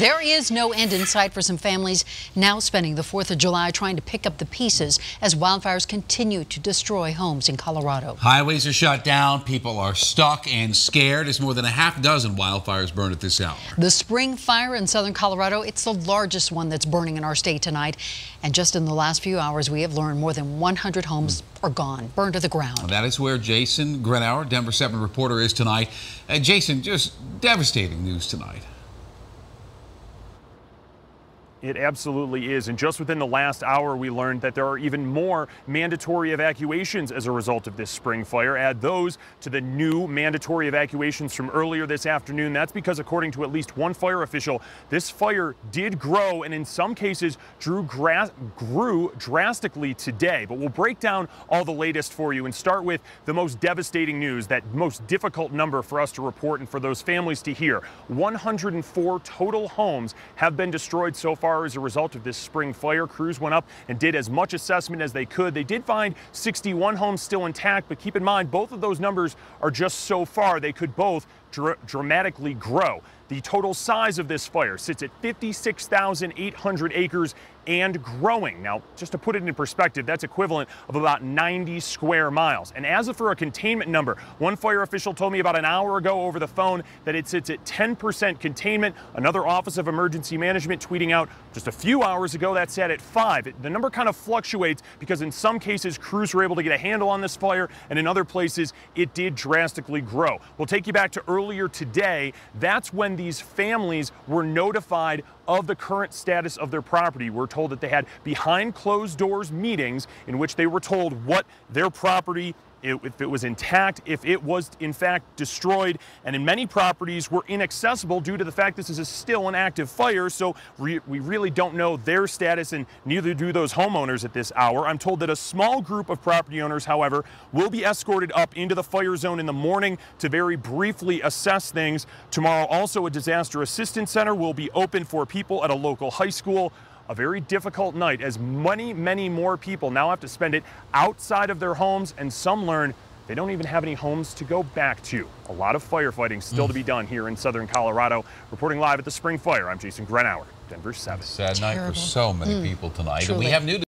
There is no end in sight for some families now spending the 4th of July trying to pick up the pieces as wildfires continue to destroy homes in Colorado. Highways are shut down, people are stuck and scared as more than a half dozen wildfires burn at this hour. The spring fire in southern Colorado, it's the largest one that's burning in our state tonight. And just in the last few hours, we have learned more than 100 homes are gone, burned to the ground. Well, that is where Jason Grenauer, Denver 7 reporter, is tonight. Jason, just devastating news tonight. It absolutely is. And just within the last hour, we learned that there are even more mandatory evacuations as a result of this spring fire. Add those to the new mandatory evacuations from earlier this afternoon. That's because, according to at least one fire official, this fire did grow and in some cases grew drastically today. But we'll break down all the latest for you and start with the most devastating news, that most difficult number for us to report and for those families to hear. 104 total homes have been destroyed so far as a result of this spring fire. Crews went up and did as much assessment as they could. They did find 61 homes still intact, but keep in mind, both of those numbers are just so far. They could both dramatically grow. The total size of this fire sits at 56,800 acres and growing. Now, just to put it in perspective, that's equivalent of about 90 square miles. And as for a containment number, one fire official told me about an hour ago over the phone that it sits at 10% containment. Another Office of Emergency Management tweeting out just a few hours ago that sat at 5. The number kind of fluctuates because in some cases crews were able to get a handle on this fire, and in other places it did drastically grow. We'll take you back to earlier today. That's when these families were notified of the current status of their property. We're told that they had behind closed doors meetings in which they were told what their property, if it was intact, if it was in fact destroyed, and in many properties were inaccessible due to the fact this is still an active fire, so we really don't know their status, and neither do those homeowners at this hour. I'm told that a small group of property owners, however, will be escorted up into the fire zone in the morning to very briefly assess things. Tomorrow also a disaster assistance center will be open for people at a local high school. A very difficult night as many more people now have to spend it outside of their homes, and some learn they don't even have any homes to go back to. A lot of firefighting still to be done here in southern Colorado. Reporting live at the spring fire, I'm Jason Grenauer, Denver 7. Sad night for so many people tonight. Truly. And we have new